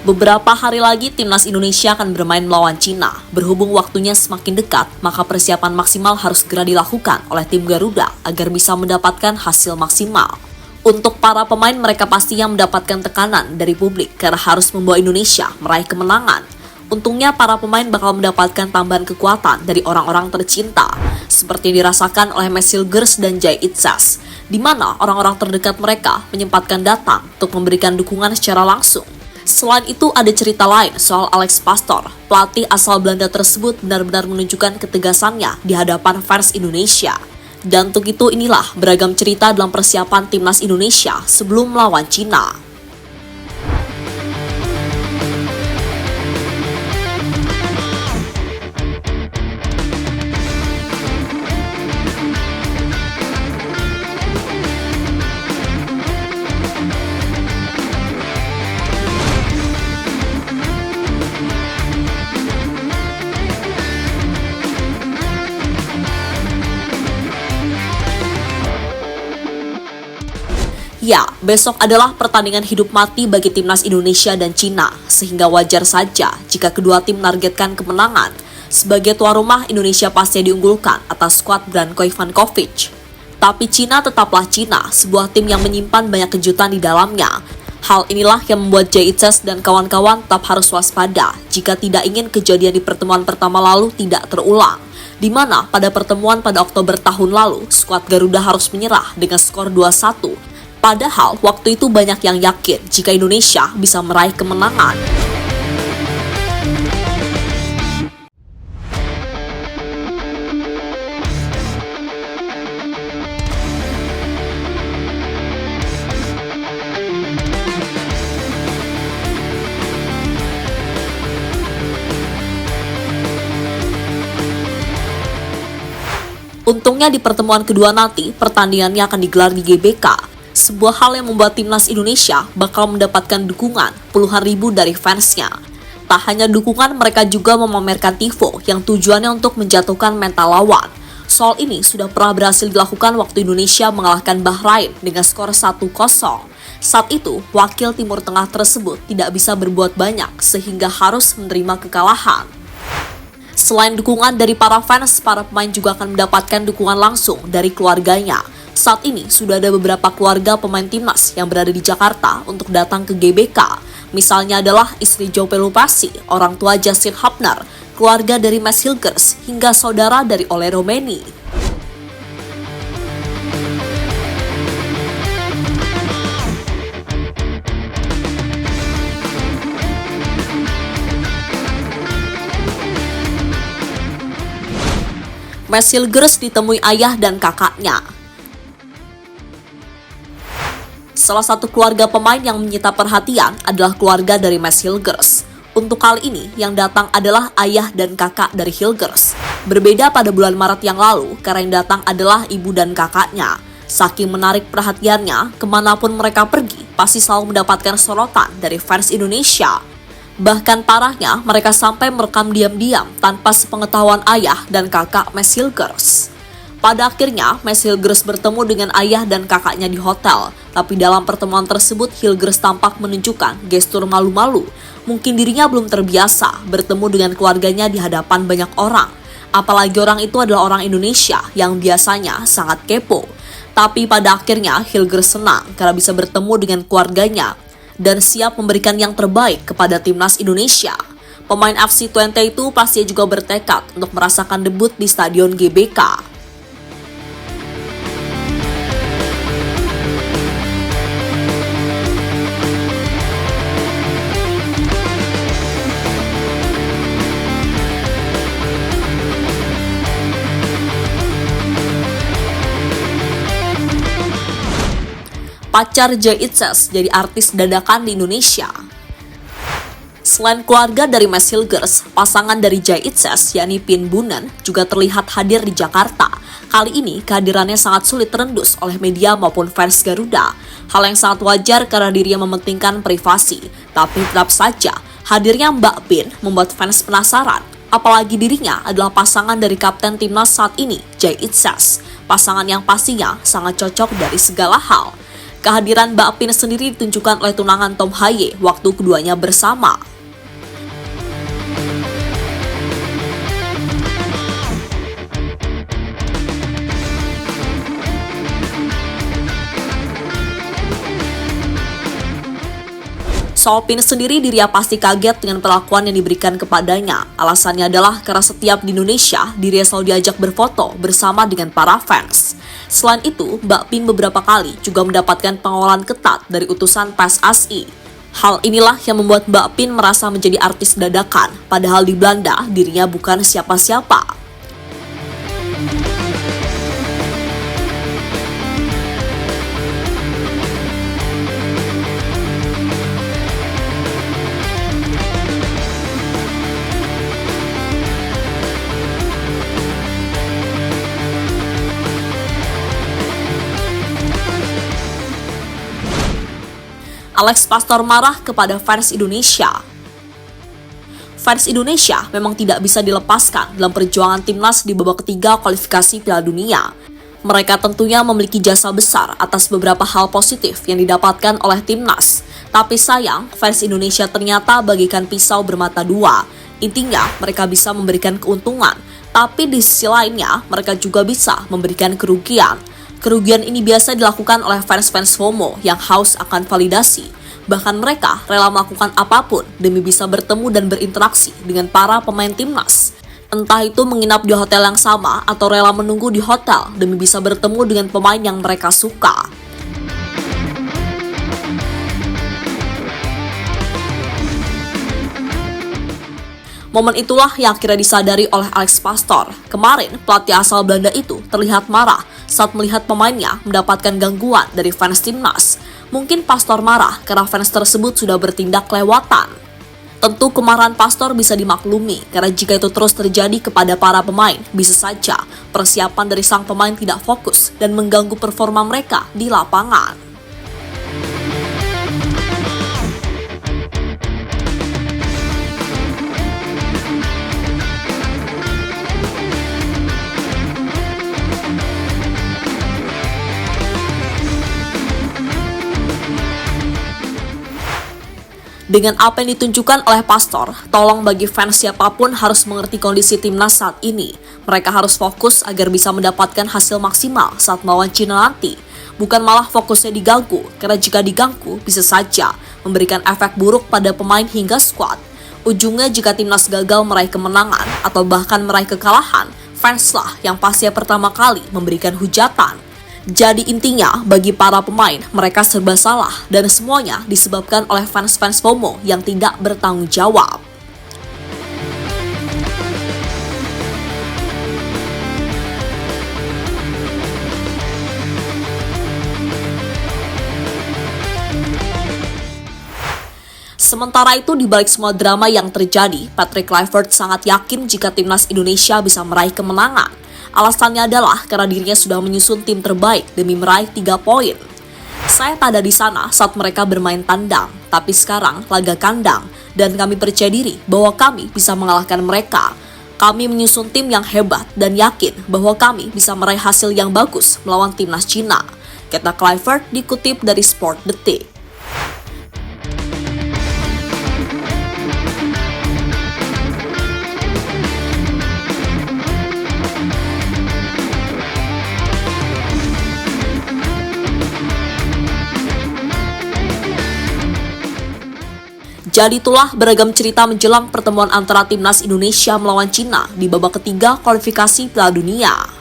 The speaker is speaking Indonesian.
Beberapa hari lagi timnas Indonesia akan bermain melawan Cina. Berhubung waktunya semakin dekat, maka persiapan maksimal harus segera dilakukan oleh tim Garuda agar bisa mendapatkan hasil maksimal. Untuk para pemain, mereka pastinya mendapatkan tekanan dari publik karena harus membawa Indonesia meraih kemenangan. Untungnya para pemain bakal mendapatkan tambahan kekuatan dari orang-orang tercinta, seperti yang dirasakan oleh Messil Gers dan Jay Itzas, di mana orang-orang terdekat mereka menyempatkan datang untuk memberikan dukungan secara langsung. Selain itu, ada cerita lain soal Alex Pastoor. Pelatih asal Belanda tersebut benar-benar menunjukkan ketegasannya di hadapan fans Indonesia. Dan untuk itu, inilah beragam cerita dalam persiapan timnas Indonesia sebelum melawan Cina. Ya, besok adalah pertandingan hidup mati bagi timnas Indonesia dan Cina, sehingga wajar saja jika kedua tim menargetkan kemenangan. Sebagai tuan rumah, Indonesia pasti diunggulkan atas skuad Branko Ivankovic. Tapi Cina tetaplah Cina, sebuah tim yang menyimpan banyak kejutan di dalamnya. Hal inilah yang membuat Jay Itzas dan kawan-kawan tetap harus waspada jika tidak ingin kejadian di pertemuan pertama lalu tidak terulang. Di mana pada pertemuan pada Oktober tahun lalu, skuad Garuda harus menyerah dengan skor 2-1. Padahal waktu itu banyak yang yakin jika Indonesia bisa meraih kemenangan. Untungnya di pertemuan kedua nanti, pertandingannya akan digelar di GBK. Sebuah hal yang membuat timnas Indonesia bakal mendapatkan dukungan puluhan ribu dari fansnya. Tak hanya dukungan, mereka juga memamerkan tifo yang tujuannya untuk menjatuhkan mental lawan. Soal ini sudah pernah berhasil dilakukan waktu Indonesia mengalahkan Bahrain dengan skor 1-0. Saat itu, wakil Timur Tengah tersebut tidak bisa berbuat banyak sehingga harus menerima kekalahan. Selain dukungan dari para fans, para pemain juga akan mendapatkan dukungan langsung dari keluarganya. Saat ini sudah ada beberapa keluarga pemain timnas yang berada di Jakarta untuk datang ke GBK. Misalnya adalah istri Joe Pelupasi, orang tua Justin Hubner, keluarga dari Messil Gers, hingga saudara dari Ole Romeni. Messil Gers ditemui ayah dan kakaknya. Salah satu keluarga pemain yang menyita perhatian adalah keluarga dari Messil Gers. Untuk kali ini, yang datang adalah ayah dan kakak dari Hilgers. Berbeda pada bulan Maret yang lalu, karena yang datang adalah ibu dan kakaknya. Saking menarik perhatiannya, kemanapun mereka pergi, pasti selalu mendapatkan sorotan dari fans Indonesia. Bahkan parahnya, mereka sampai merekam diam-diam tanpa sepengetahuan ayah dan kakak Messil Gers. Pada akhirnya, Messil Gers bertemu dengan ayah dan kakaknya di hotel. Tapi dalam pertemuan tersebut, Hilgers tampak menunjukkan gestur malu-malu. Mungkin dirinya belum terbiasa bertemu dengan keluarganya di hadapan banyak orang. Apalagi orang itu adalah orang Indonesia yang biasanya sangat kepo. Tapi pada akhirnya, Hilgers senang karena bisa bertemu dengan keluarganya dan siap memberikan yang terbaik kepada timnas Indonesia. Pemain FC Twente itu pastinya juga bertekad untuk merasakan debut di Stadion GBK. Pacar Jay Itzas jadi artis dadakan di Indonesia. Selain keluarga dari Messil Gers, pasangan dari Jay Itzas, yakni Pin Bunen, juga terlihat hadir di Jakarta. Kali ini, kehadirannya sangat sulit terendus oleh media maupun fans Garuda. Hal yang sangat wajar karena dirinya mementingkan privasi. Tapi tetap saja, hadirnya Mbak Pin membuat fans penasaran. Apalagi dirinya adalah pasangan dari kapten timnas saat ini, Jay Itzas. Pasangan yang pastinya sangat cocok dari segala hal. Kehadiran Mbak Pin sendiri ditunjukkan oleh tunangan Tom Haye waktu keduanya bersama. Soal Pin sendiri, dirinya pasti kaget dengan perlakuan yang diberikan kepadanya. Alasannya adalah karena setiap di Indonesia, dirinya selalu diajak berfoto bersama dengan para fans. Selain itu, Mbak Pin beberapa kali juga mendapatkan pengawalan ketat dari utusan PSSI. Hal inilah yang membuat Mbak Pin merasa menjadi artis dadakan, padahal di Belanda dirinya bukan siapa-siapa. Alex Pastor marah kepada fans Indonesia. Fans Indonesia memang tidak bisa dilepaskan dalam perjuangan timnas di babak ketiga kualifikasi Piala Dunia. Mereka tentunya memiliki jasa besar atas beberapa hal positif yang didapatkan oleh timnas. Tapi sayang, fans Indonesia ternyata bagaikan pisau bermata dua. Intinya, mereka bisa memberikan keuntungan, tapi di sisi lainnya, mereka juga bisa memberikan kerugian. Kerugian ini biasa dilakukan oleh fans-fans FOMO yang haus akan validasi. Bahkan mereka rela melakukan apapun demi bisa bertemu dan berinteraksi dengan para pemain timnas. Entah itu menginap di hotel yang sama atau rela menunggu di hotel demi bisa bertemu dengan pemain yang mereka suka. Momen itulah yang akhirnya disadari oleh Alex Pastor. Kemarin, pelatih asal Belanda itu terlihat marah saat melihat pemainnya mendapatkan gangguan dari fans timnas. Mungkin Pastor marah karena fans tersebut sudah bertindak kelewatan. Tentu kemarahan Pastor bisa dimaklumi, karena jika itu terus terjadi kepada para pemain, bisa saja persiapan dari sang pemain tidak fokus dan mengganggu performa mereka di lapangan. Dengan apa yang ditunjukkan oleh Pastor, tolong bagi fans siapapun harus mengerti kondisi timnas saat ini. Mereka harus fokus agar bisa mendapatkan hasil maksimal saat melawan Cina nanti. Bukan malah fokusnya diganggu, karena jika diganggu bisa saja memberikan efek buruk pada pemain hingga skuad. Ujungnya jika timnas gagal meraih kemenangan atau bahkan meraih kekalahan, fanslah yang pasti pertama kali memberikan hujatan. Jadi intinya, bagi para pemain, mereka serba salah dan semuanya disebabkan oleh fans-fans FOMO yang tidak bertanggung jawab. Sementara itu, di balik semua drama yang terjadi, Patrick Kluivert sangat yakin jika timnas Indonesia bisa meraih kemenangan. Alasannya adalah karena dirinya sudah menyusun tim terbaik demi meraih 3 poin. Saya tak ada di sana saat mereka bermain tandang, tapi sekarang laga kandang, dan kami percaya diri bahwa kami bisa mengalahkan mereka. Kami menyusun tim yang hebat dan yakin bahwa kami bisa meraih hasil yang bagus melawan timnas Cina, kata Kluivert dikutip dari Sport Detik. Jadi itulah beragam cerita menjelang pertemuan antara timnas Indonesia melawan Cina di babak ketiga kualifikasi Piala Dunia.